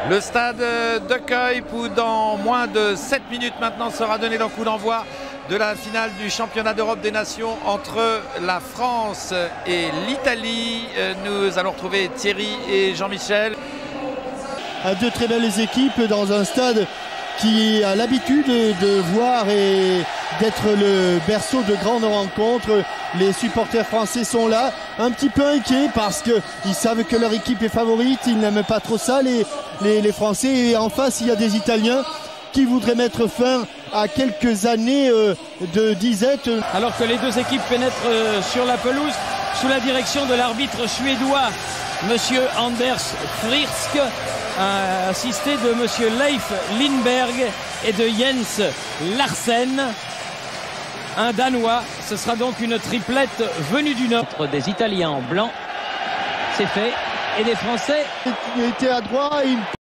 Le stade de Kuip où dans moins de 7 minutes maintenant sera donné le coup d'envoi de la finale du championnat d'Europe des Nations entre la France et l'Italie. Nous allons retrouver Thierry et Jean-Michel. Deux très belles équipes dans un stade qui a l'habitude de voir et d'être le berceau de grandes rencontres. Les supporters français sont là, un petit peu inquiets parce qu'ils savent que leur équipe est favorite, ils n'aiment pas trop ça les Français. Et en face, il y a des Italiens qui voudraient mettre fin à quelques années de disette. Alors que les deux équipes pénètrent sur la pelouse sous la direction de l'arbitre suédois, monsieur Anders Frisk, assisté de monsieur Leif Lindberg et de Jens Larsen, un Danois. Ce sera donc une triplette venue du Nord. Des Italiens en blanc, c'est fait, et des Français. Il était à droite.